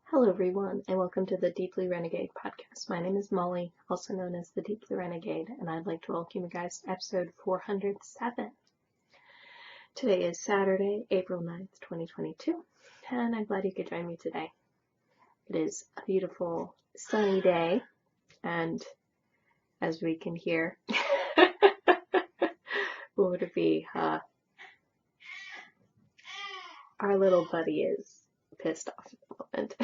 Hello everyone, and welcome to the Deeply Renegade podcast. My name is Molly, also known as the Deeply Renegade, and I'd like to welcome you guys to episode 407. Today is Saturday, April 9th, 2022, and I'm glad you could join me today. It is a beautiful, sunny day, and as we can hear, what would it be? Our little buddy is pissed off at the moment.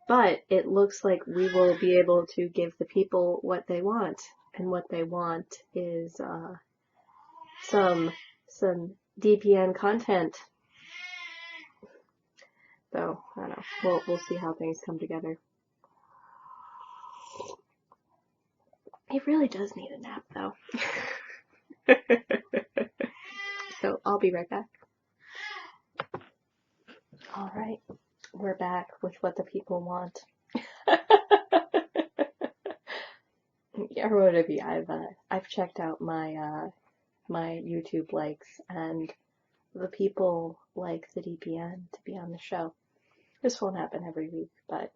But it looks like we will be able to give the people what they want, and what they want is some DPN content. So I don't know. We'll see how things come together. He really does need a nap, though. So I'll be right back. All right, we're back with what the people want. Yeah, or whatever. I've checked out my my YouTube likes, and the people like the DPN to be on the show. This won't happen every week, but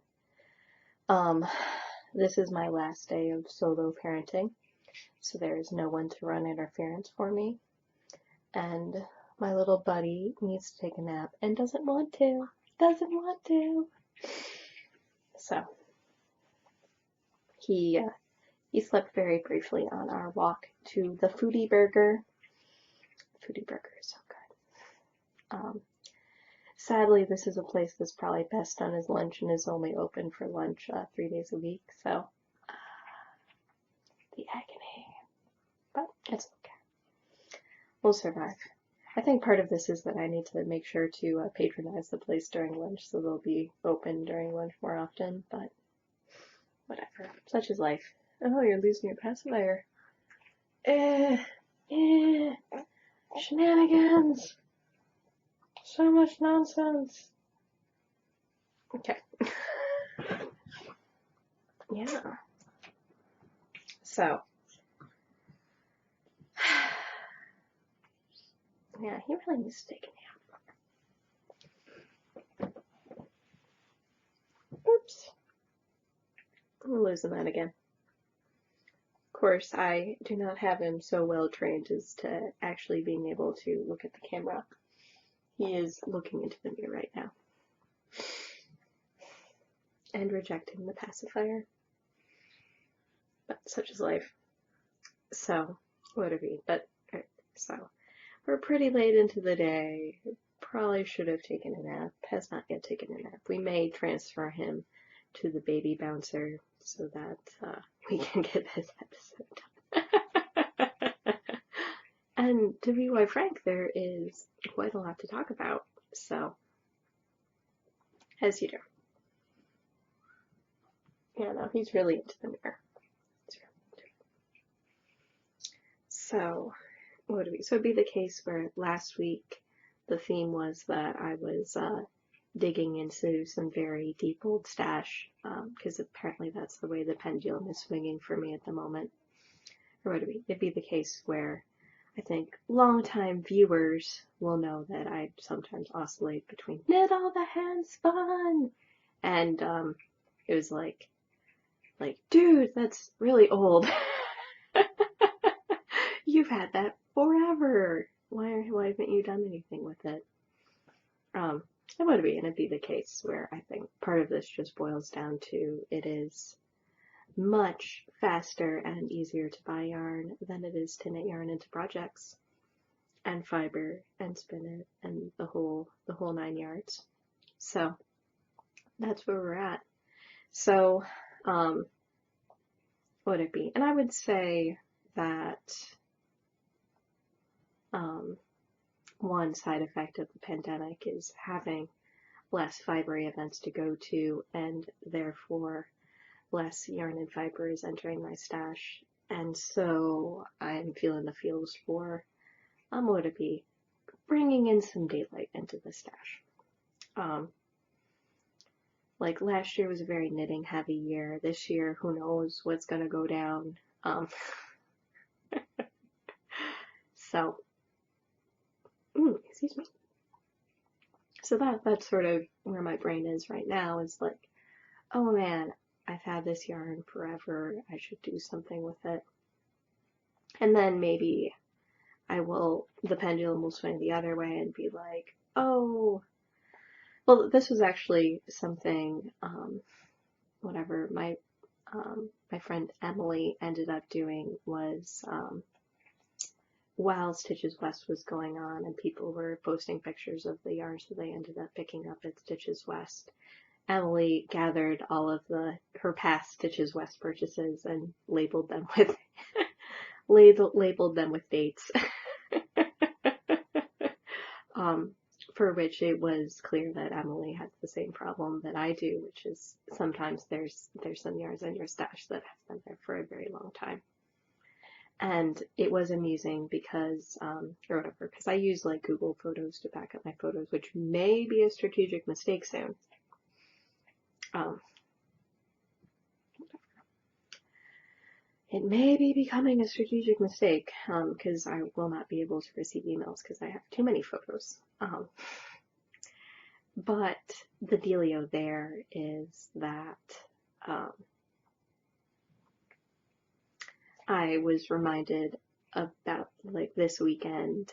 this is my last day of solo parenting, so there is no one to run interference for me, and my little buddy needs to take a nap and doesn't want to. So he slept very briefly on our walk to the Foodie Burger. Foodie Burger is so good. Sadly, this is a place that's probably best done as lunch and is only open for lunch 3 days a week, so the agony. But it's okay. We'll survive. I think part of this is that I need to make sure to patronize the place during lunch, so they'll be open during lunch more often, but whatever. Such is life. Oh, you're losing your pacifier. Shenanigans. So much nonsense. Okay. Yeah. So. Yeah, he really needs to take a nap. Oops. I'm losing that again. Of course, I do not have him so well trained as to actually being able to look at the camera. He is looking into the mirror right now. And rejecting the pacifier. But such is life. So, whatever. But, so, we're pretty late into the day. Probably should have taken a nap. Has not yet taken a nap. We may transfer him to the baby bouncer so that we can get this episode done. And to be quite frank, there is quite a lot to talk about. So, as you do. Yeah, no, he's really into the mirror. So, what do we? So it'd be the case where last week the theme was that I was digging into some very deep old stash, because apparently that's the way the pendulum is swinging for me at the moment. Or what do we? It'd be the case where I think longtime viewers will know that I sometimes oscillate between knit all the hand spun, and it was like, dude, that's really old. You've had that forever. Why haven't you done anything with it? It would be, and it'd be the case where I think part of this just boils down to it is much faster and easier to buy yarn than it is to knit yarn into projects and fiber and spin it and the whole 9 yards. So that's where we're at. So what would it be? And I would say that one side effect of the pandemic is having less fibery events to go to, and therefore less yarn and fiber is entering my stash. And so I'm feeling the feels for what would it be? Bringing in some daylight into the stash. Like last year was a very knitting heavy year. This year, who knows what's gonna go down. So, excuse me. So that's sort of where my brain is right now, is like, oh man, I've had this yarn forever, I should do something with it. And then maybe the pendulum will swing the other way and be like, oh, well, this was actually something, whatever my friend Emily ended up doing was, while Stitches West was going on and people were posting pictures of the yarns that they ended up picking up at Stitches West, Emily gathered all of her past Stitches West purchases and labeled them with labeled them with dates. For which it was clear that Emily has the same problem that I do, which is sometimes there's some yarns in your stash that have been there for a very long time. And it was amusing because, or whatever, because I use like Google Photos to back up my photos, which may be a strategic mistake soon. It may be becoming a strategic mistake, because I will not be able to receive emails because I have too many photos. But the dealio there is that I was reminded about, like, this weekend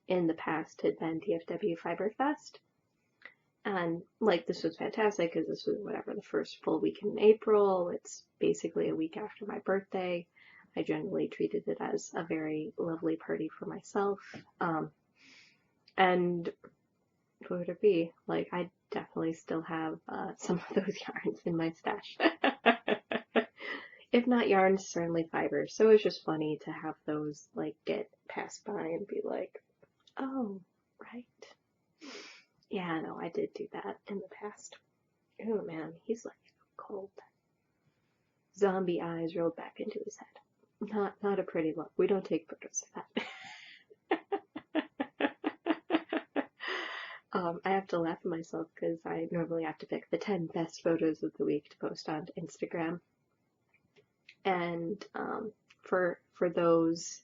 in the past had been DFW Fiber Fest. And, like, this was fantastic because this was, whatever, the first full week in April. It's basically a week after my birthday. I generally treated it as a very lovely party for myself. And what would it be? Like, I definitely still have some of those yarns in my stash. If not yarns, certainly fibers. So it's just funny to have those, like, get passed by and be like, oh, right. Yeah, no, I did do that in the past. Oh man, he's like cold. Zombie eyes rolled back into his head. Not a pretty look. We don't take photos of that. I have to laugh at myself because I normally have to pick the 10 best photos of the week to post on Instagram. And for those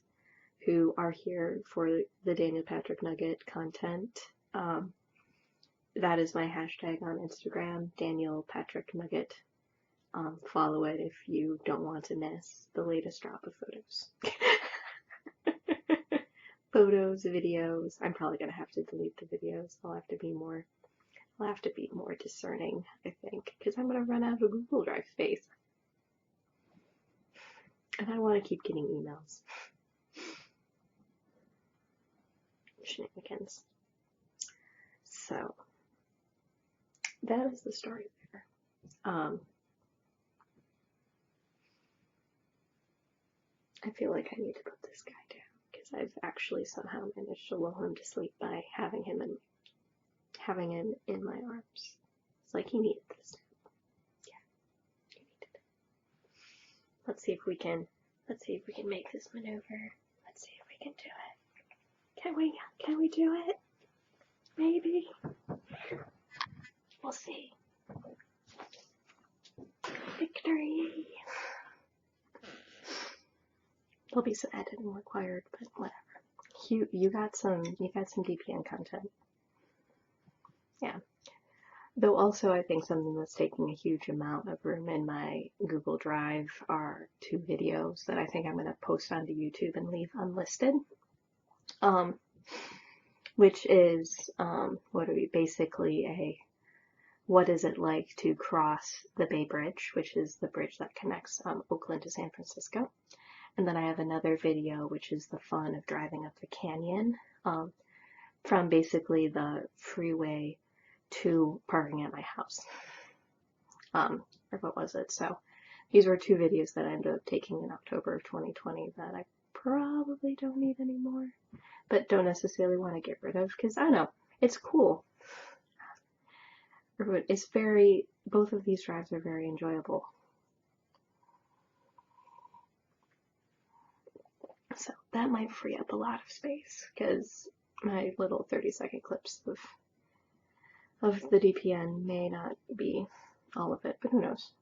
who are here for the Daniel Patrick Nugget content, that is my hashtag on Instagram, Daniel Patrick Nugget. Follow it if you don't want to miss the latest drop of photos. Photos, videos. I'm probably gonna have to delete the videos. I'll have to be more discerning, I think, because I'm gonna run out of Google Drive space. And I want to keep getting emails. Shenanigans. So that is the story there. I feel like I need to put this guy down because I've actually somehow managed to lull him to sleep by having him in my arms. It's like he needed this. Yeah, he needed it. Let's see if we can make this maneuver. Let's see if we can do it. Can we do it? Maybe. We'll see. Victory. There'll be some editing required, but whatever. You got some DPN content. Yeah. Though also I think something that's taking a huge amount of room in my Google Drive are 2 videos that I think I'm gonna post onto YouTube and leave unlisted. Which is basically what is it like to cross the Bay Bridge, which is the bridge that connects Oakland to San Francisco. And then I have another video, which is the fun of driving up the canyon from basically the freeway to parking at my house. Or what was it? So these were 2 videos that I ended up taking in October of 2020 that I probably don't need anymore, but don't necessarily want to get rid of because I don't know, it's cool. It's both of these drives are very enjoyable. So that might free up a lot of space because my little 30-second clips of the DPN may not be all of it, but who knows.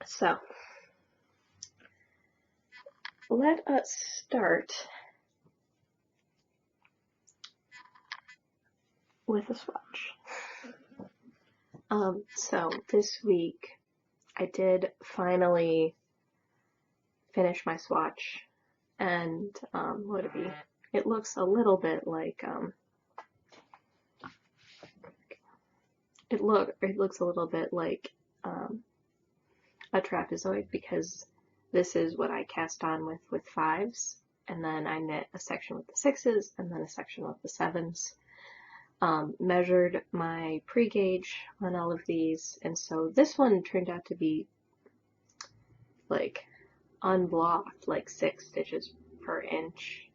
So let us start with a swatch. So this week I did finally finish my swatch, and what it be? It looks a little bit like it looks a little bit like a trapezoid, because this is what I cast on with fives, and then I knit a section with the sixes and then a section with the sevens. Measured my pre-gauge on all of these, and so this one turned out to be like unblocked, like 6 stitches per inch.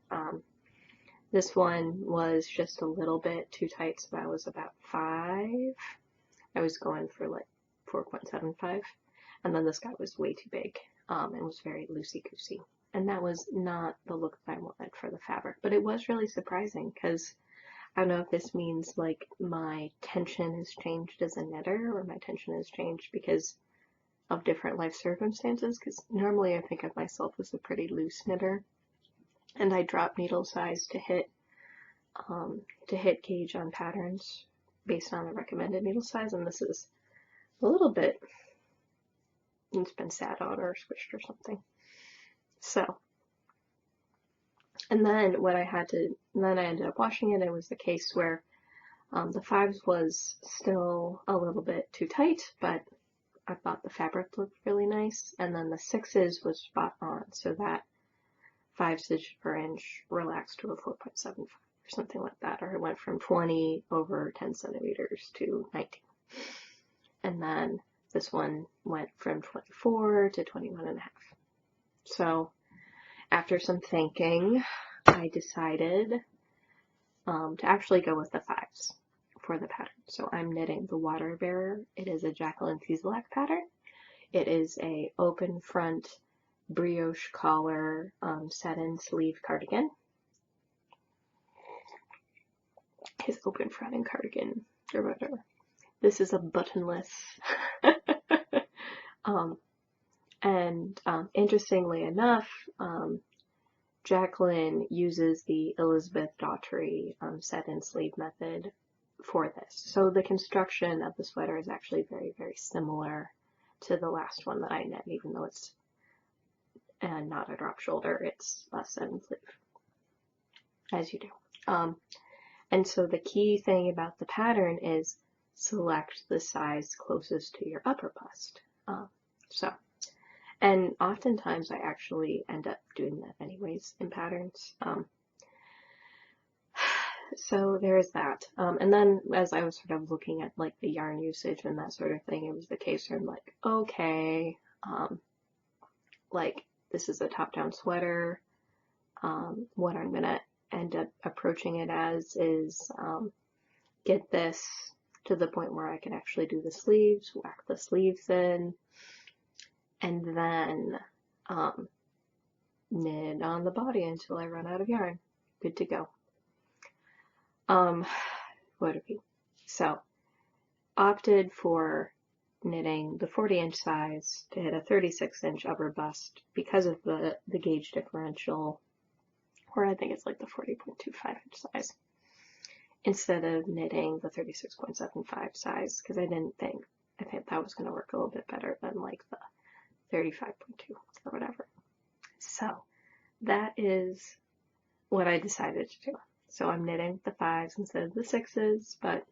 This one was just a little bit too tight, so I was about 5. I was going for like 4.75, and then this guy was way too big, and was very loosey-goosey, and that was not the look that I wanted for the fabric. But it was really surprising, because I don't know if this means like my tension has changed as a knitter, or my tension has changed because of different life circumstances, because normally I think of myself as a pretty loose knitter, and I drop needle size to hit gauge on patterns based on the recommended needle size, and this is a little bit, it's been sat on or squished or something. So, and then then I ended up washing it. It was the case where the 5s was still a little bit too tight, but I thought the fabric looked really nice, and then the 6s was spot on, so that 5 stitches per inch relaxed to a 4.75 or something like that, or it went from 20 over 10 centimeters to 19. And then this one went from 24 to 21.5. So after some thinking, I decided to actually go with the 5s for the pattern. So I'm knitting the Water Bearer. It is a Jacqueline Cieslak pattern. It is a open front brioche collar satin sleeve cardigan. His open front and cardigan, or whatever. This is a buttonless. Interestingly enough, Jacqueline uses the Elizabeth Daughtry satin sleeve method for this. So the construction of the sweater is actually very, very similar to the last one that I knit, even though it's not a drop shoulder, it's a satin sleeve, as you do. And so the key thing about the pattern is select the size closest to your upper bust. And oftentimes I actually end up doing that anyways in patterns. So there's that. And then as I was sort of looking at like the yarn usage and that sort of thing, it was the case where I'm like, okay, like this is a top-down sweater. What I'm gonna end up approaching it as is get this to the point where I can actually do the sleeves, whack the sleeves in, and then knit on the body until I run out of yarn. Good to go. What it be? So, opted for knitting the 40-inch size to hit a 36-inch upper bust because of the gauge differential, or I think it's like the 40.25-inch size, instead of knitting the 36.75 size, because I think that was going to work a little bit better than like the 35.2 or whatever. So that is what I decided to do. So I'm knitting the 5s instead of the 6s, but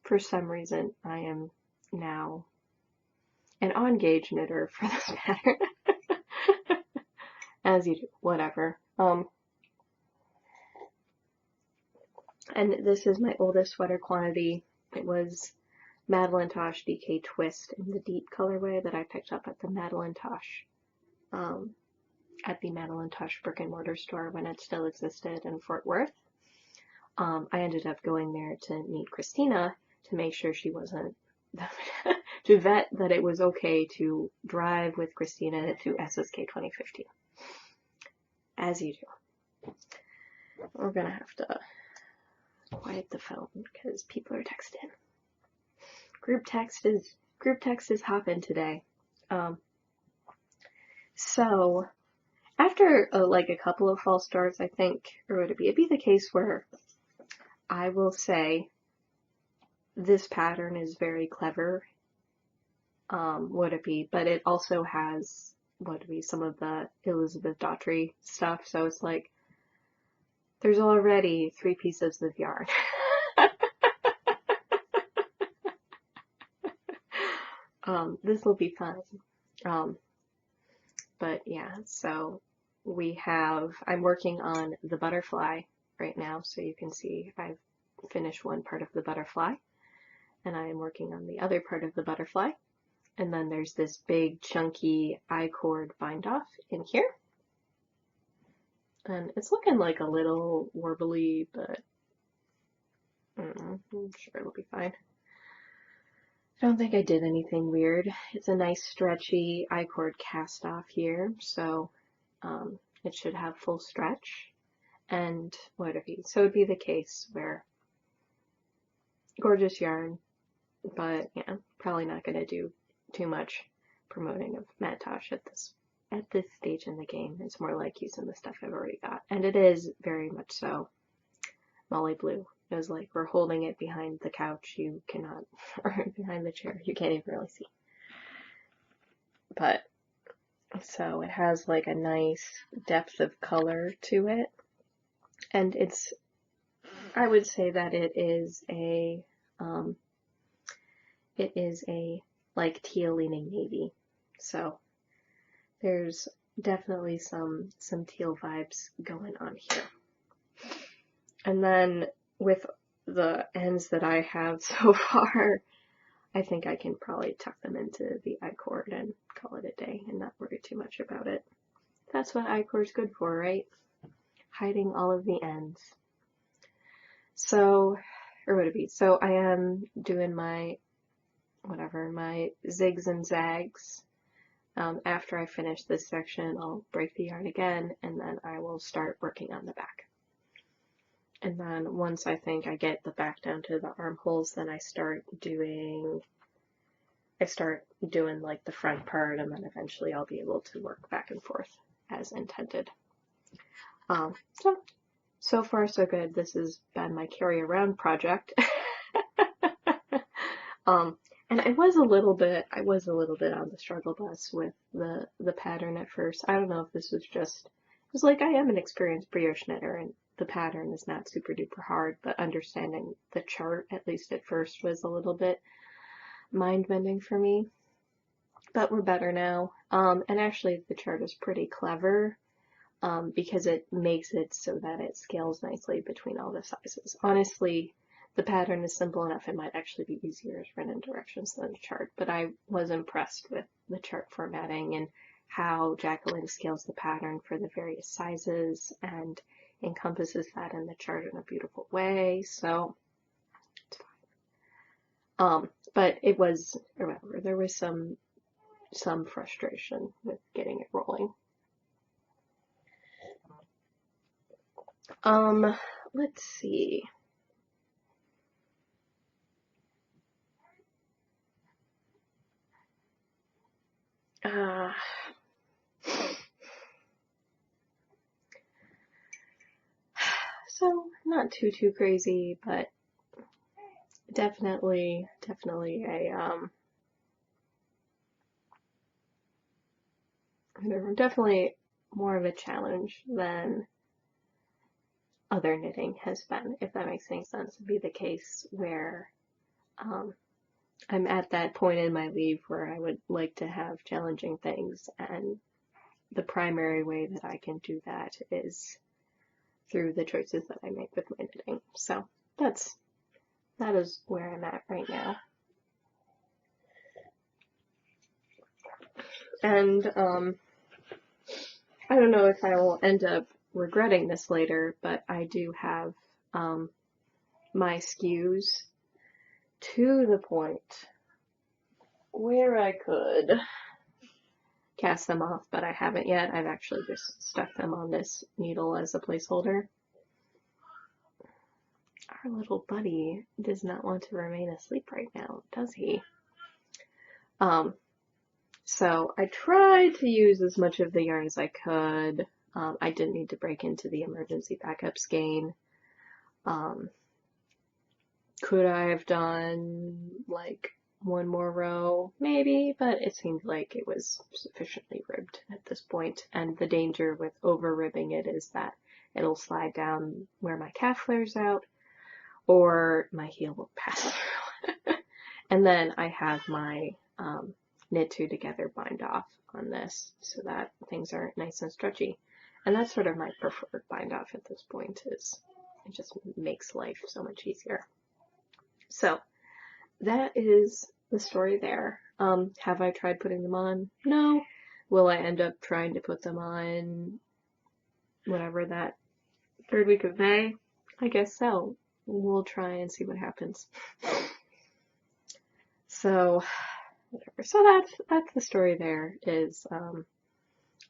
for some reason I am now an on-gauge knitter for this pattern. As you do, whatever. And this is my oldest sweater quantity. It was Madeline Tosh DK Twist in the deep colorway that I picked up at the Madeline Tosh brick and mortar store when it still existed in Fort Worth. I ended up going there to meet Christina to make sure she wasn't to vet that it was okay to drive with Christina to SSK 2015. As you do. We're gonna have to quiet the phone because people are texting. Group text is hopping today. So after like a couple of false starts, I think, or would it be the case where I will say this pattern is very clever, would it be, but it also has, would it be, some of the Elizabeth Daughtry stuff, so it's like, there's already 3 pieces of yarn. This will be fun. But yeah, so I'm working on the butterfly right now, so you can see I've finished one part of the butterfly, and I am working on the other part of the butterfly. And then there's this big chunky I-cord bind off in here. And it's looking like a little warbly, but I'm sure it'll be fine. I don't think I did anything weird. It's a nice stretchy I-cord cast off here, so it should have full stretch. And what it be? So it'd be the case where gorgeous yarn, but yeah, probably not going to do too much promoting of Mattosh at this stage in the game. It's more like using the stuff I've already got, and it is very much so Molly Blue. It was like we're holding it behind the couch, you cannot, or behind the chair, you can't even really see. But so it has like a nice depth of color to it, and I would say that it is a like teal leaning navy. So there's definitely some teal vibes going on here. And then with the ends that I have so far, I think I can probably tuck them into the I-cord and call it a day and not worry too much about it. That's what I-cord's good for, right? Hiding all of the ends. So, or would it be? So I am doing my zigs and zags. After I finish this section, I'll break the yarn again, and then I will start working on the back. And then once I think I get the back down to the armholes, then I start doing like the front part, and then eventually I'll be able to work back and forth as intended. So far so good. This has been my carry around project. And I was a little bit on the struggle bus with the pattern at first. I don't know if this was just, it was like I am an experienced brioche knitter and the pattern is not super duper hard, but understanding the chart, at least at first, was a little bit mind-bending for me. But we're better now. And actually the chart is pretty clever because it makes it so that it scales nicely between all the sizes. Honestly, the pattern is simple enough, it might actually be easier to run in directions than the chart, but I was impressed with the chart formatting and how Jacqueline scales the pattern for the various sizes and encompasses that in the chart in a beautiful way, so it's fine. But it was, remember, there was some frustration with getting it rolling. Let's see. So not too crazy, but definitely definitely more of a challenge than other knitting has been, if that makes any sense. It'd be the case where I'm at that point in my leave where I would like to have challenging things, and the primary way that I can do that is through the choices that I make with my knitting. So that is where I'm at right now. And I don't know if I will end up regretting this later, but I do have my skews to the point where I could cast them off, but I haven't yet. I've actually just stuck them on this needle as a placeholder. Our little buddy does not want to remain asleep right now, does he? So I tried to use as much of the yarn as I could. I didn't need to break into the emergency backup skein. Could I have done like one more row? Maybe, but it seemed like it was sufficiently ribbed at this point, and the danger with over ribbing it is that it'll slide down where my calf flares out, or my heel will pass through. And then I have my knit two together bind off on this so that things are nice and stretchy. And that's sort of my preferred bind off at this point, is it just makes life so much easier. So that is the story there. Have I tried putting them on? No. Will I end up trying to put them on whatever that third week of May? I guess so. We'll try and see what happens. So whatever. So that's the story there, is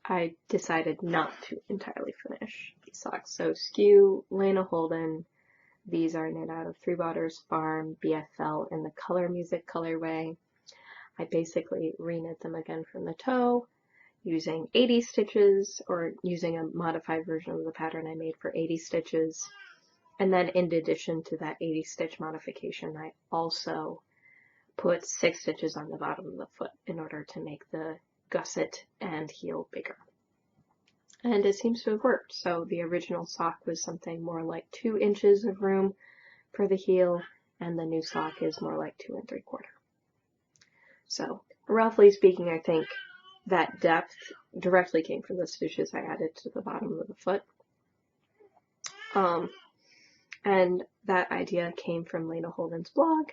I decided not to entirely finish these socks. So Skew, Lena Holden, these are knit out of Three Waters Farm BFL in the Color Music colorway. I basically reknit them again from the toe using 80 stitches, or using a modified version of the pattern I made for 80 stitches. And then in addition to that 80 stitch modification, I also put 6 stitches on the bottom of the foot in order to make the gusset and heel bigger. And it seems to have worked. So the original sock was something more like 2 inches of room for the heel, and the new sock is more like 2 3/4. So roughly speaking, I think that depth directly came from the stitches I added to the bottom of the foot. And that idea came from Lena Holden's blog,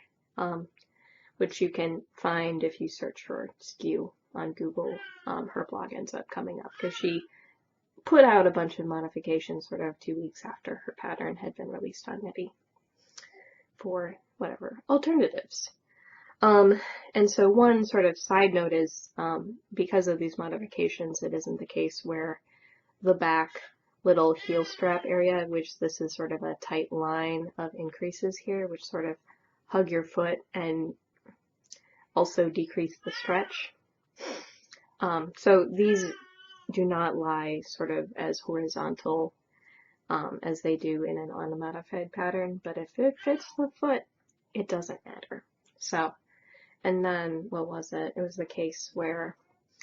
which you can find if you search for Skew on Google. Her blog ends up coming up because she put out a bunch of modifications sort of 2 weeks after her pattern had been released on Knitty for whatever alternatives. And so one sort of side note is, because of these modifications, it isn't the case where the back little heel strap area, which this is sort of a tight line of increases here, which sort of hug your foot and also decrease the stretch. So these do not lie sort of as horizontal as they do in an unmodified pattern, but if it fits the foot, it doesn't matter. So, and then what was it? It was the case where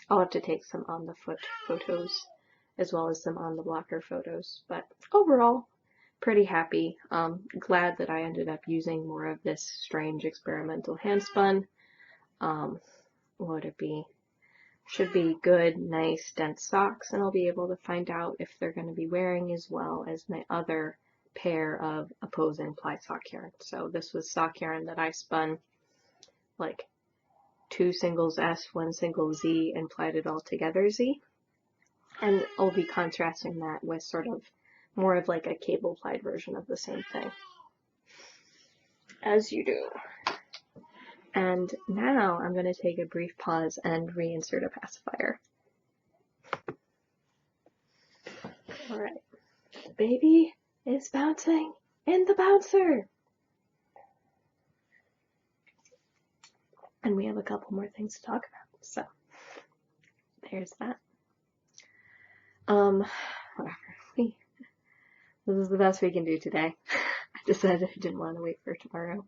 I'll have to take some on the foot photos as well as some on the blocker photos, but overall pretty happy. Glad that I ended up using more of this strange experimental hand spun. What would it be? Should be good, nice, dense socks, and I'll be able to find out if they're going to be wearing as well as my other pair of opposing ply sock yarn. So this was sock yarn that I spun like 2 singles S, 1 single Z, and plied it all together Z. And I'll be contrasting that with sort of more of like a cable plied version of the same thing, as you do. And now I'm going to take a brief pause and reinsert a pacifier. Alright, baby is bouncing in the bouncer! And we have a couple more things to talk about, so there's that. Whatever. This is the best we can do today. I decided I didn't want to wait for tomorrow.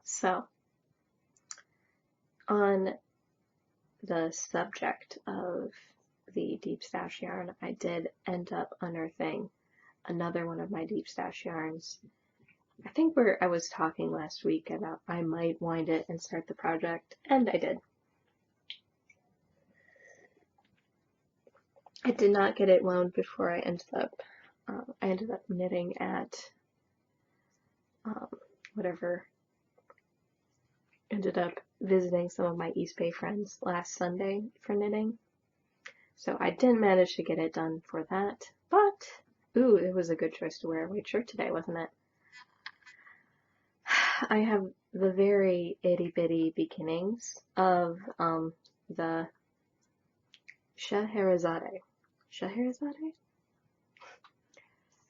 So, on the subject of the deep stash yarn, I did end up unearthing another one of my deep stash yarns. I think I was talking last week about I might wind it and start the project, and I did. I did not get it wound before I ended up knitting at ended up visiting some of my East Bay friends last Sunday for knitting. So I didn't manage to get it done for that, but ooh, it was a good choice to wear a white shirt today, wasn't it? I have the very itty bitty beginnings of the Scheherazade. Scheherazade?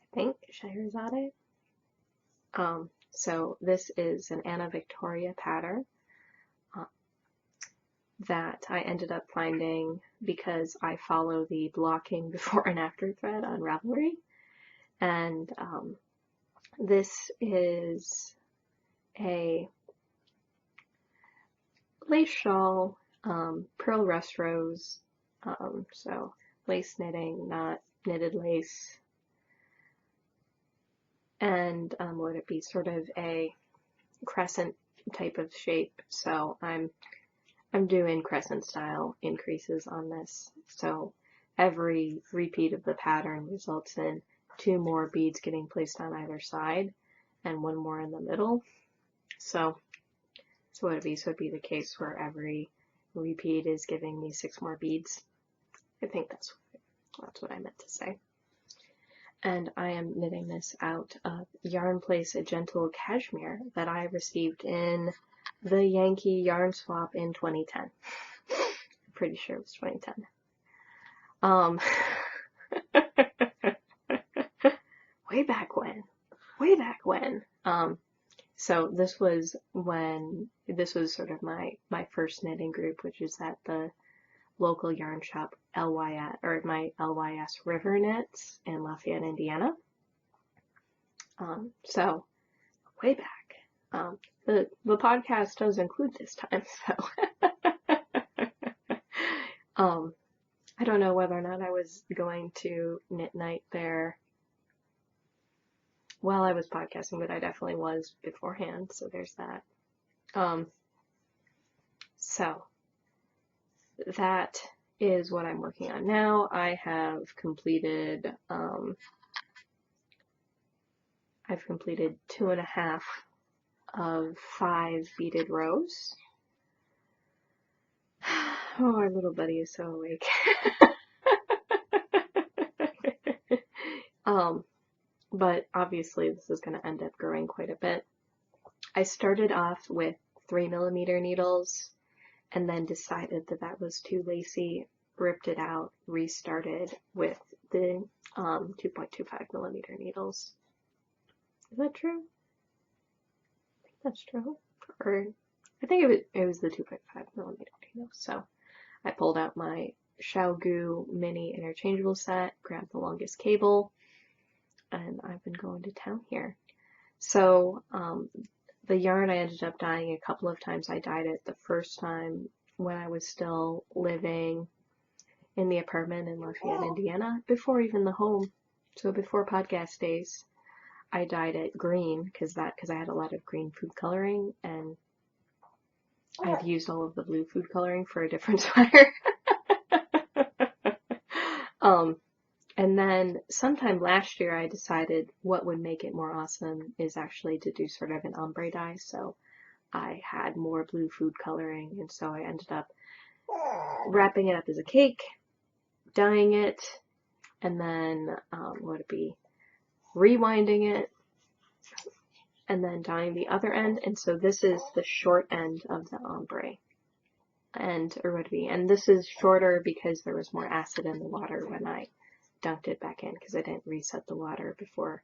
I think Scheherazade. So this is an Anna Victoria pattern that I ended up finding because I follow the blocking before and after thread on Ravelry, and This is a lace shawl, pearl rust rose, so lace knitting, not knitted lace, and would it be sort of a crescent type of shape, so I'm doing crescent style increases on this, so every repeat of the pattern results in 2 more beads getting placed on either side and 1 more in the middle. So would it be? So it'd be the case where every repeat is giving me 6 more beads. I think that's what I meant to say. And I am knitting this out of Yarn Place a Gentle Cashmere that I received in the Yankee Yarn Swap in 2010. I'm pretty sure it was 2010. Way back when. So this was sort of my first knitting group, which is at the local yarn shop LYS, or my LYS River Knits in Lafayette, Indiana. So way back. The podcast does include this time, so I don't know whether or not I was going to knit night there while I was podcasting, but I definitely was beforehand, so there's that. So that is what I'm working on now. I have completed I've completed 2.5 of 5 beaded rows. Oh, our little buddy is so awake. But obviously this is going to end up growing quite a bit. I started off with 3mm needles and then decided that that was too lacy, ripped it out, restarted with the 2.25mm needles. Is that true? I think that's true. Or I think it was the 2.5mm needle. So I pulled out my Xiaogu mini interchangeable set, grabbed the longest cable, and I've been going to town here. So the yarn I ended up dyeing a couple of times. I dyed it the first time when I was still living in the apartment in Lafayette, Indiana, before even the home. So before podcast days, I dyed it green because I had a lot of green food coloring, and I've used all of the blue food coloring for a different sweater. And then sometime last year I decided what would make it more awesome is actually to do sort of an ombre dye. So I had more blue food coloring, and so I ended up wrapping it up as a cake, dyeing it, and then rewinding it, and then dyeing the other end. And so this is the short end of the ombre. And this is shorter because there was more acid in the water when I dunked it back in, because I didn't reset the water before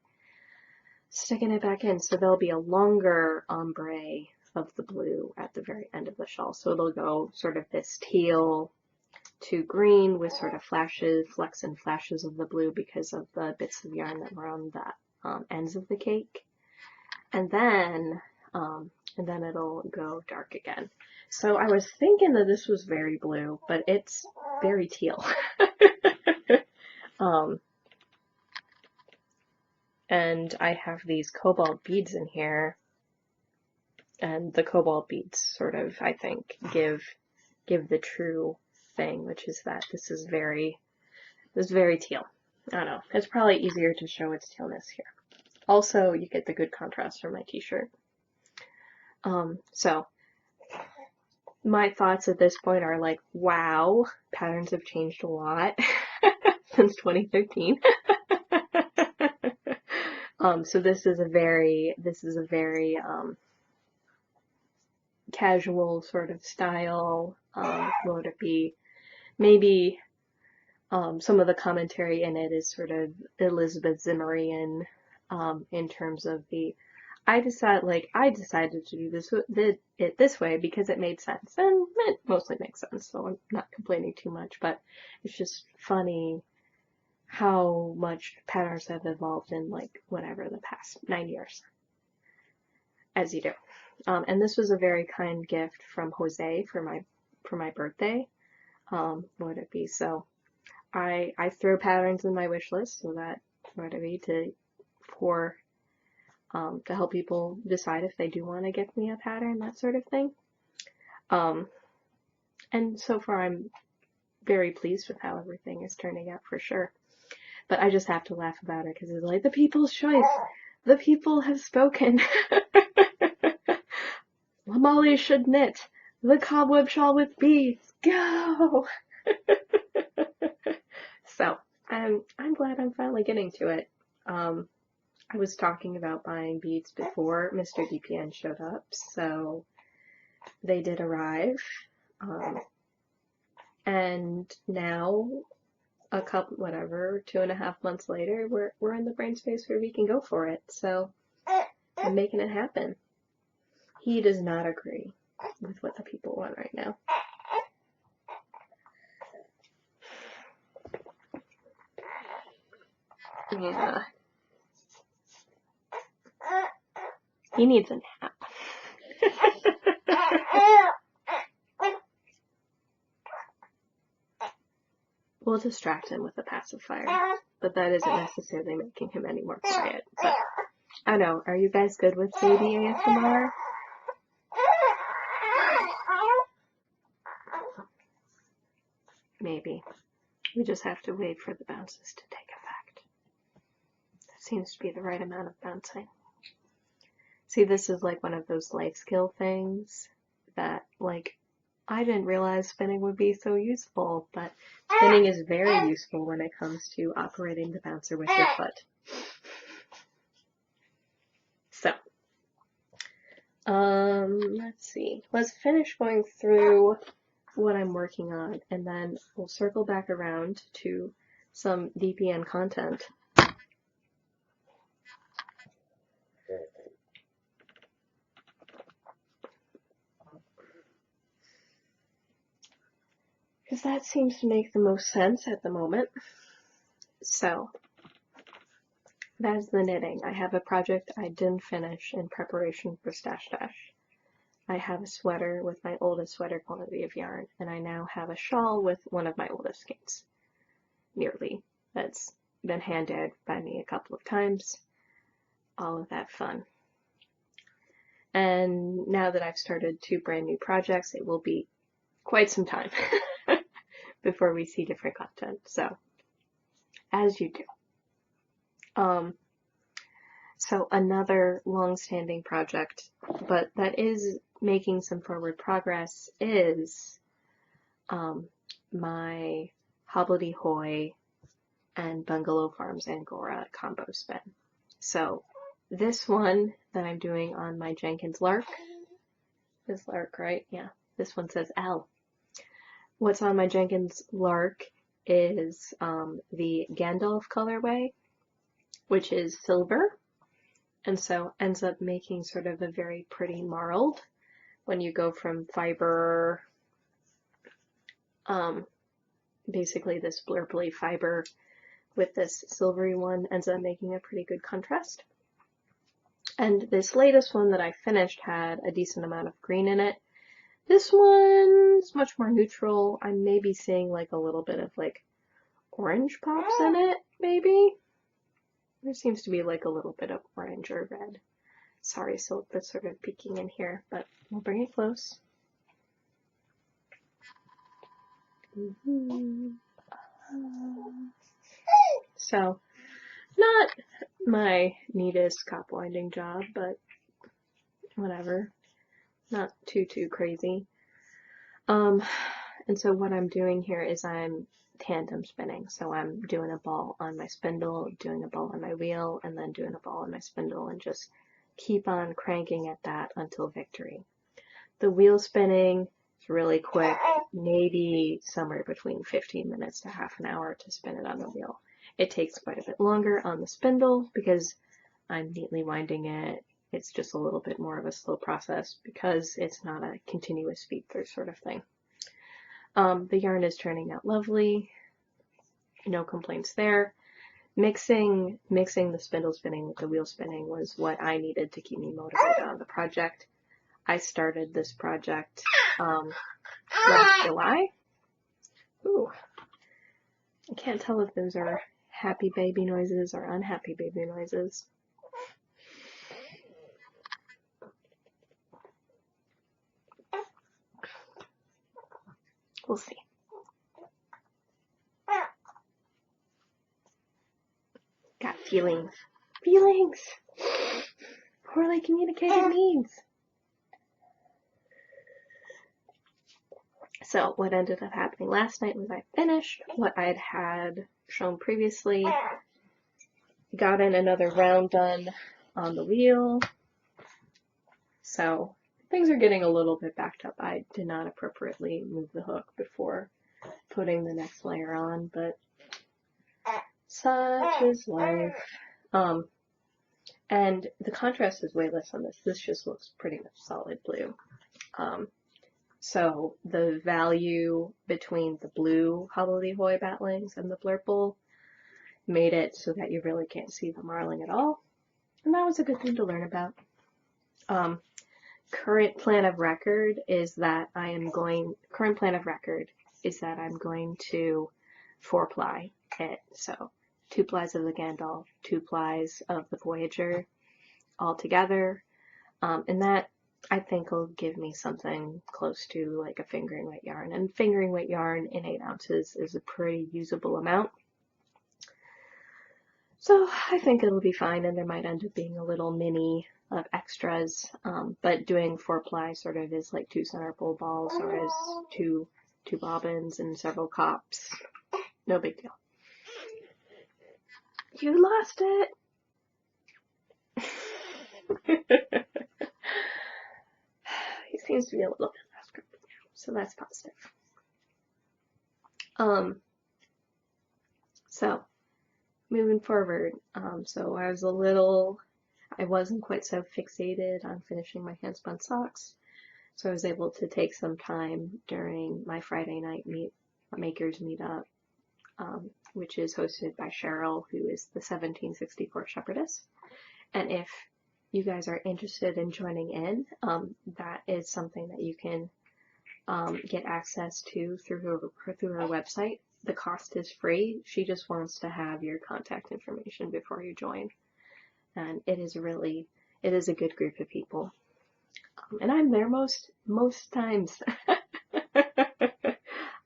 sticking it back in. So there'll be a longer ombre of the blue at the very end of the shawl. So it'll go sort of this teal to green with sort of flecks and flashes of the blue because of the bits of yarn that were on the ends of the cake. And then it'll go dark again. So I was thinking that this was very blue, but it's very teal. And I have these cobalt beads in here, and the cobalt beads sort of, I think, give the true thing, which is that this is very teal. I don't know. It's probably easier to show its tealness here. Also, you get the good contrast from my t-shirt. So my thoughts at this point are like, wow, patterns have changed a lot since 2013. So this is a very casual sort of style. Would it be maybe some of the commentary in it is sort of Elizabeth Zimmerian in terms of I decided to do it this way because it made sense, and it mostly makes sense, so I'm not complaining too much, but it's just funny how much patterns have evolved in like whatever the past 9 years, as you do. And this was a very kind gift from Jose for my birthday. Would it be so? I throw patterns in my wish list, so that would it be to help people decide if they do want to give me a pattern, that sort of thing. And so far I'm very pleased with how everything is turning out for sure. But I just have to laugh about it because it's like the people's choice. The people have spoken. Molly should knit the cobweb shawl with beads. Go! So I'm glad I'm finally getting to it. I was talking about buying beads before Mr. DPN showed up, so they did arrive. And now, a couple, 2.5 months later, we're in the brain space where we can go for it. So I'm making it happen. He does not agree with what the people want right now. Yeah. He needs a nap. We'll distract him with a pacifier, but that isn't necessarily making him any more quiet. But I don't know, are you guys good with Sadie ASMR? Maybe. We just have to wait for the bounces to take effect. That seems to be the right amount of bouncing. See, this is like one of those life skill things that, like, I didn't realize spinning would be so useful, but spinning is very useful when it comes to operating the bouncer with your foot. So, let's see. Let's finish going through what I'm working on, and then we'll circle back around to some DPN content. Because that seems to make the most sense at the moment. So, that's the knitting. I have a project I didn't finish in preparation for Stash Dash. I have a sweater with my oldest sweater quantity of yarn, and I now have a shawl with one of my oldest skeins. Nearly. That's been hand-dyed by me a couple of times. All of that fun. And now that I've started 2 brand new projects, it will be quite some time before we see different content. So, as you do. So another long-standing project, but that is making some forward progress, is my Hobbledehoy and Bungalow Farms Angora combo spin. So this one that I'm doing on my Jenkins Lark is Lark, right? Yeah, this one says L. What's on my Jenkins Lark is the Gandalf colorway, which is silver, and so ends up making sort of a very pretty marled when you go from fiber, basically this blurbly fiber with this silvery one, ends up making a pretty good contrast. And this latest one that I finished had a decent amount of green in it. This one's much more neutral. I may be seeing like a little bit of like orange pops in it, maybe. There seems to be like a little bit of orange or red. Sorry, Silk, that's sort of peeking in here, but we'll bring it close. So, not my neatest cop winding job, but whatever. Not too crazy. And so what I'm doing here is I'm tandem spinning. So I'm doing a ball on my spindle, doing a ball on my wheel, and then doing a ball on my spindle, and just keep on cranking at that until victory. The wheel spinning is really quick, maybe somewhere between 15 minutes to half an hour to spin it on the wheel. It takes quite a bit longer on the spindle because I'm neatly winding it. It's just a little bit more of a slow process because it's not a continuous feed through sort of thing. The yarn is turning out lovely. No complaints there. mixing the spindle spinning with the wheel spinning was what I needed to keep me motivated on the project. I started this project last July. Ooh, I can't tell if those are happy baby noises or unhappy baby noises. We'll see. Got feelings. Feelings! Poorly communicated needs. So what ended up happening last night was I finished what I'd had shown previously, got in another round done on the wheel, so things are getting a little bit backed up. I did not appropriately move the hook before putting the next layer on, but such is life. And the contrast is way less on this. This just looks pretty much solid blue. So the value between the blue hobbledehoy batlings and the blurple made it so that you really can't see the marling at all. And that was a good thing to learn about. Current plan of record is that I'm going to 4-ply it. So 2 plies of the Gandalf, 2 plies of the Voyager all together. And that I think will give me something close to like a fingering weight yarn. And fingering weight yarn in 8 ounces is a pretty usable amount. So I think it'll be fine, and there might end up being a little mini of extras. But doing 4-ply sort of is like 2 center pole balls or is 2 bobbins and several cops. No big deal. You lost it! He seems to be a little bit less grumpy now, so that's positive. So moving forward, so I wasn't quite so fixated on finishing my hand-spun socks, so I was able to take some time during my Friday night makers meetup, which is hosted by Cheryl, who is the 1764 Shepherdess. And if you guys are interested in joining in, that is something that you can get access to through her website. The cost is free. She just wants to have your contact information before you join. And it is a good group of people. And I'm there most times.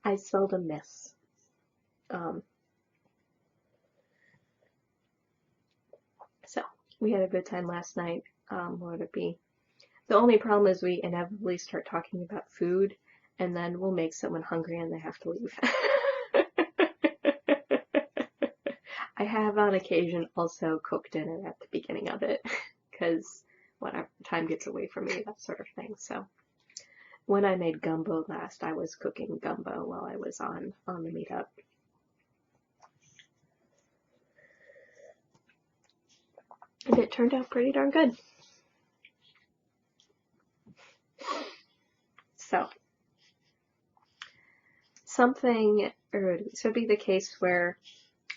I seldom miss. So we had a good time last night. What would it be? The only problem is we inevitably start talking about food, and then we'll make someone hungry and they have to leave. I have on occasion also cooked dinner at the beginning of it, because whatever, time gets away from me, that sort of thing. So when I made gumbo last, I was cooking gumbo while I was on the meetup. And it turned out pretty darn good. So it'd be the case where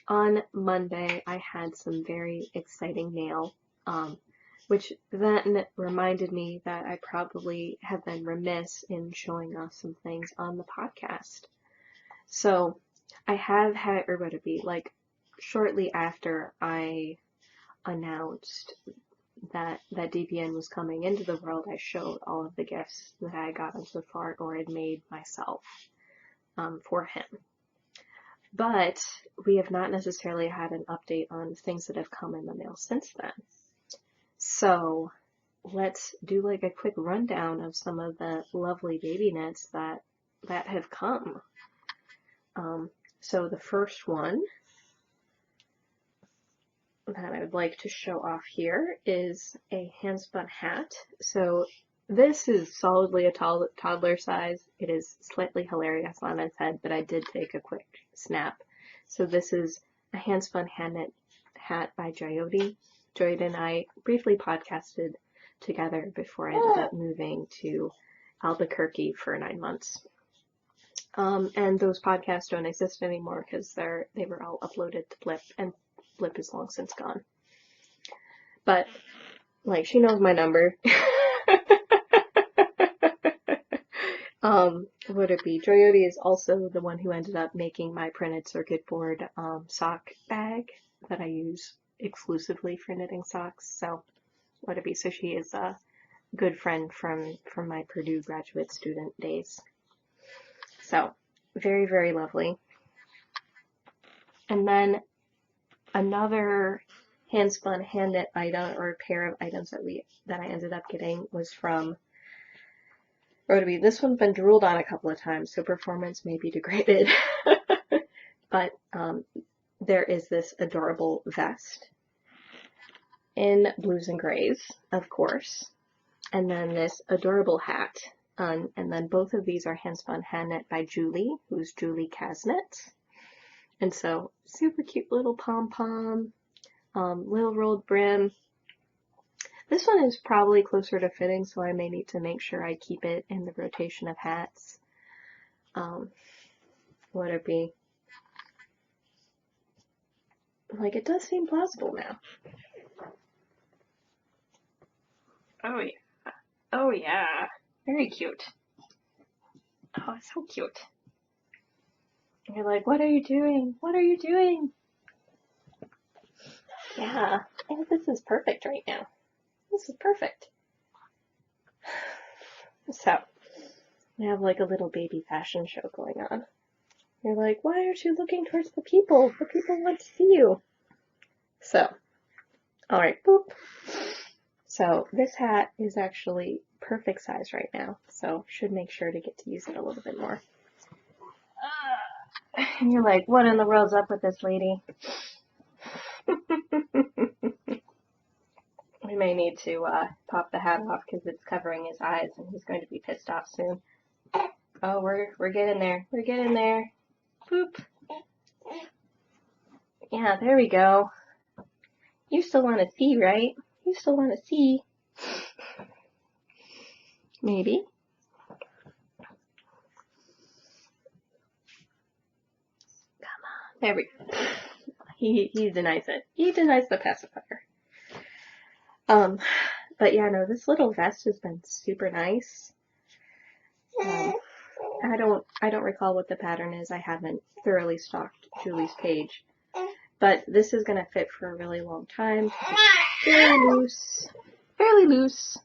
on Monday I had some very exciting mail, which then reminded me that I probably have been remiss in showing off some things on the podcast. So I have had, or would it be like shortly after I announced that DPN was coming into the world, I showed all of the gifts that I had gotten so far or had made myself for him. But we have not necessarily had an update on things that have come in the mail since then. So let's do like a quick rundown of some of the lovely baby knits that have come. So the first one that I would like to show off here is a hand-spun hat. So this is solidly a toddler size. It is slightly hilarious on its head, but I did take a quick snap. So this is a hand-spun hand knit hat by Jyoti. Jyoti and I briefly podcasted together before I ended up moving to Albuquerque for 9 months. And those podcasts don't exist anymore because they were all uploaded to Blip, and blip is long since gone. But, like, she knows my number. Would it be? Joyoti is also the one who ended up making my printed circuit board sock bag that I use exclusively for knitting socks. So, would it be? So she is a good friend from my Purdue graduate student days. So, very, very lovely. And then another hand spun, hand knit item, or pair of items that I ended up getting was from Rotary. This one's been drooled on a couple of times, so performance may be degraded. But there is this adorable vest in blues and grays, of course, and then this adorable hat. And then both of these are hand spun, hand knit by Julie, who's Julie Casnett. And so super cute little pom-pom, little rolled brim. This one is probably closer to fitting, so I may need to make sure I keep it in the rotation of hats. Would it be? Like, it does seem plausible now. Oh yeah. Oh yeah. Very cute. Oh, it's so cute. And you're like, what are you doing? What are you doing? Yeah. And this is perfect right now. This is perfect. So, we have like a little baby fashion show going on. You're like, why aren't you looking towards the people? The people want to see you. So, alright, boop. So, this hat is actually perfect size right now, so should make sure to get to use it a little bit more. And you're like, what in the world's up with this lady? We may need to pop the hat off because it's covering his eyes and he's going to be pissed off soon. Oh, we're getting there. We're getting there. Boop. Yeah, there we go. You still want to see, right? You still want to see. Maybe. Come on. There we go. He denies it. He denies the pacifier. But yeah, no, this little vest has been super nice. I don't recall what the pattern is. I haven't thoroughly stalked Julie's page. But this is gonna fit for a really long time. It's fairly loose.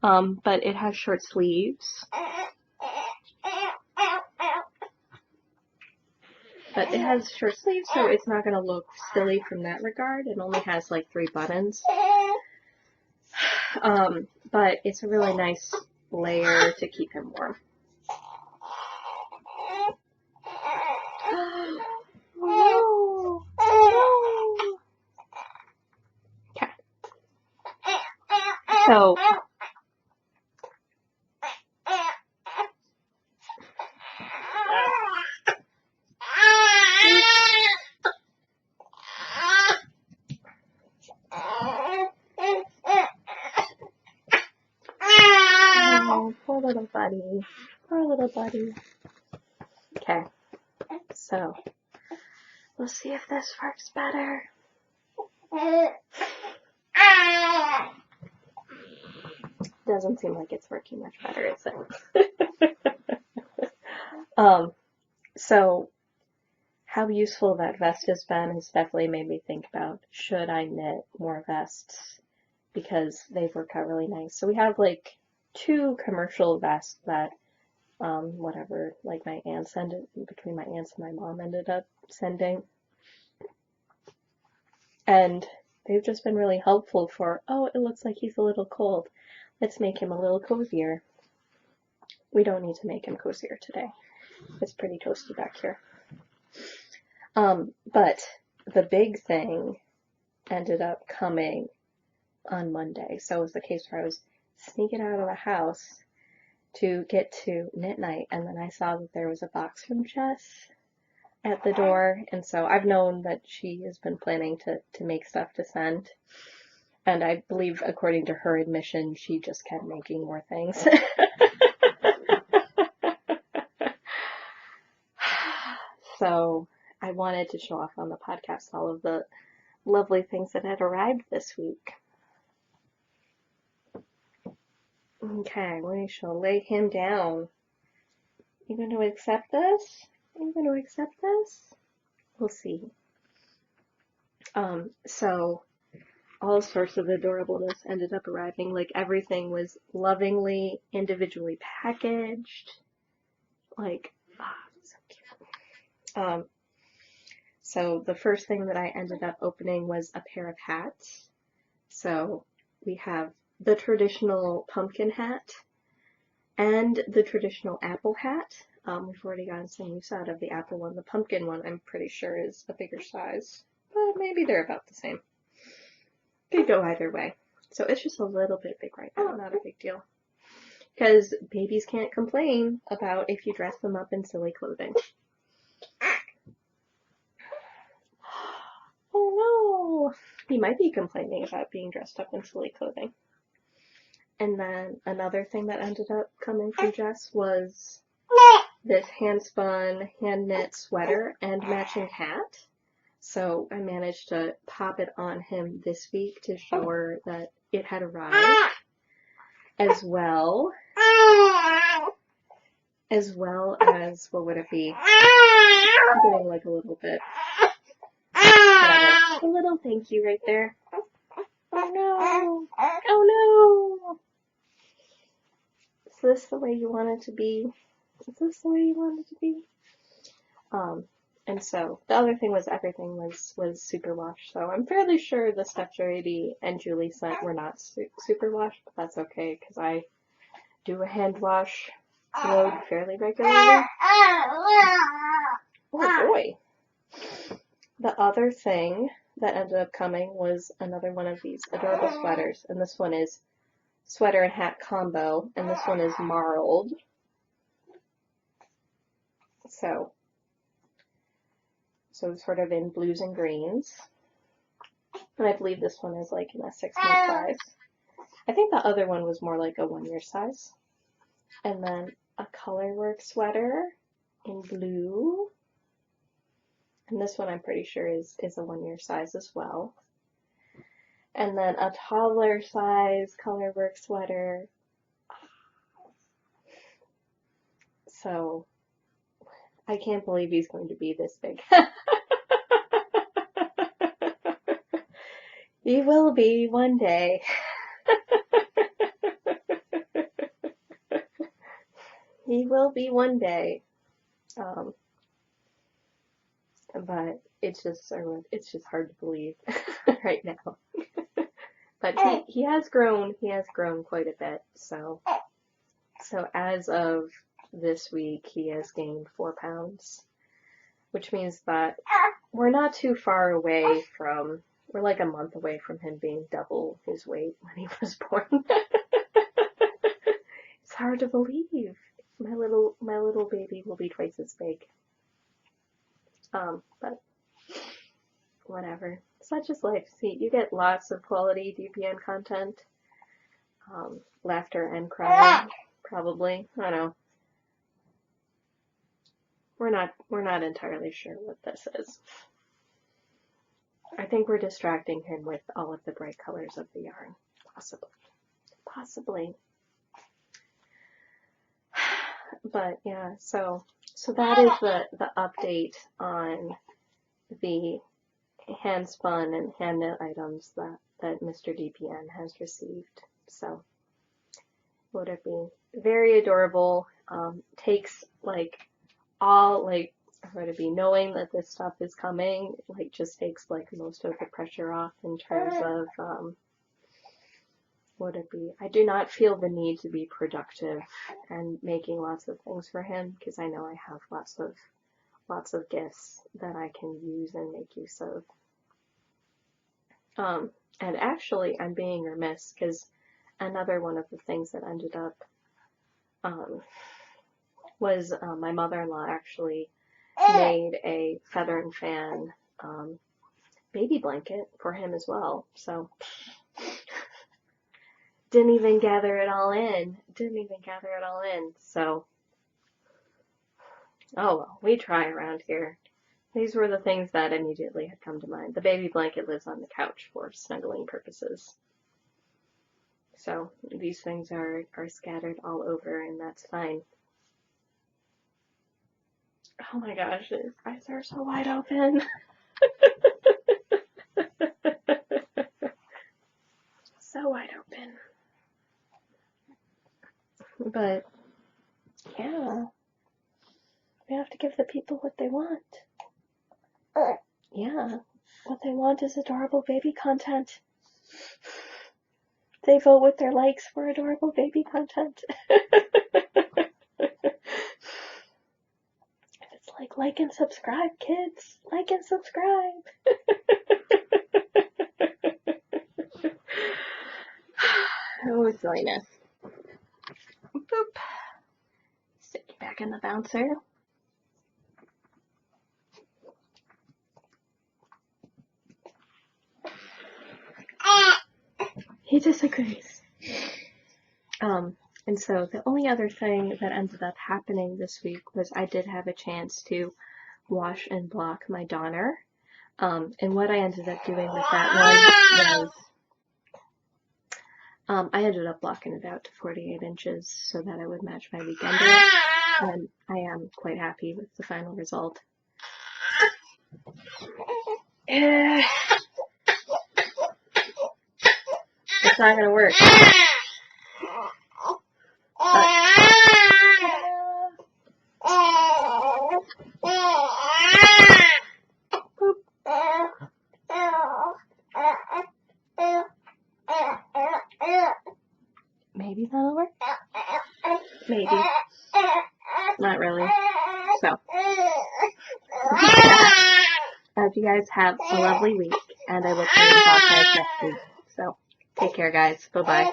But it has short sleeves. But it has short sleeves, so it's not gonna look silly from that regard. It only has like 3 buttons. But it's a really nice layer to keep him warm. Okay. So, oh, poor little buddy. Poor little buddy. Okay. So, we'll see if this works better. Doesn't seem like it's working much better, is it? So, how useful that vest has been has definitely made me think about, should I knit more vests? Because they've worked out really nice. So we have like 2 commercial vests that, whatever, like my aunts between my aunts and my mom ended up sending. And they've just been really helpful for, oh, it looks like he's a little cold. Let's make him a little cozier. We don't need to make him cozier today. It's pretty toasty back here. But the big thing ended up coming on Monday. So it was the case where I was sneaking out of the house to get to knit night, and then I saw that there was a box from Jess at the door, and so I've known that she has been planning to make stuff to send, and I believe, according to her admission, she just kept making more things. So I wanted to show off on the podcast all of the lovely things that had arrived this week. Okay, we shall lay him down. You going to accept this? You going to accept this? We'll see. So all sorts of adorableness ended up arriving. Like everything was lovingly, individually packaged. Like, so cute. So the first thing that I ended up opening was a pair of hats. So we have the traditional pumpkin hat and the traditional apple hat. We've already gotten some use out of the apple one. The pumpkin one, I'm pretty sure, is a bigger size, but maybe they're about the same. Could go either way. So it's just a little bit big right now, not a big deal. Because babies can't complain about if you dress them up in silly clothing. Oh no! He might be complaining about being dressed up in silly clothing. And then another thing that ended up coming from Jess was this hand-spun, hand-knit sweater and matching hat. So I managed to pop it on him this week to show her that it had arrived, as well as, what would it be? I'm getting like a little bit, a little thank you right there. Oh no! Oh no! Is this the way you want it to be? Is this the way you want it to be? And so the other thing was everything was super washed. So I'm fairly sure the stuff JD and Julie sent were not super washed, but that's okay because I do a hand wash load fairly regularly. Oh boy. The other thing that ended up coming was another one of these adorable sweaters, and this one is sweater and hat combo, and this one is marled. So sort of in blues and greens. And I believe this one is like in a 6-month size. I think the other one was more like a 1-year size. And then a colorwork sweater in blue. And this one I'm pretty sure is a 1-year size as well. And then a toddler size colorwork sweater. So I can't believe he's going to be this big. He will be one day. He will be one day. But it's just hard to believe right now. But he has grown quite a bit. So as of this week, he has gained 4 pounds, which means that we're not too far away from, we're like a month away from him being double his weight when he was born. It's hard to believe. My little baby will be twice as big. But whatever. Such is life. See, you get lots of quality DPN content. Laughter and crying, probably. I don't know. We're not entirely sure what this is. I think we're distracting him with all of the bright colors of the yarn. Possibly. But yeah, so that is the update on the hand spun and hand knit items that Mr. DPN has received. So would it be very adorable. Takes like all like would it be knowing that this stuff is coming, like just takes like most of the pressure off in terms of would it be? I do not feel the need to be productive and making lots of things for him because I know I have lots of gifts that I can use and make use of. And actually, I'm being remiss because another one of the things that ended up was my mother-in-law actually made a feather and fan baby blanket for him as well. So didn't even gather it all in. So, oh well, we try around here. These were the things that immediately had come to mind. The baby blanket lives on the couch for snuggling purposes. So these things are scattered all over, and that's fine. Oh my gosh, his eyes are so wide open. So wide open. But, yeah. We have to give the people what they want. Yeah. What they want is adorable baby content. They vote with their likes for adorable baby content. It's like and subscribe, kids. Like and subscribe. Oh, silliness. Boop. Stick you back in the bouncer. He disagrees. And so the only other thing that ended up happening this week was I did have a chance to wash and block my Donner. And what I ended up doing with that one was I ended up blocking it out to 48 inches so that I would match my weekender. And I am quite happy with the final result. It's not going to work. Maybe that'll work. Maybe. Not really. So, I hope you guys have a lovely week, and I look forward to talking to you guys next week. So, take care, guys. Bye-bye.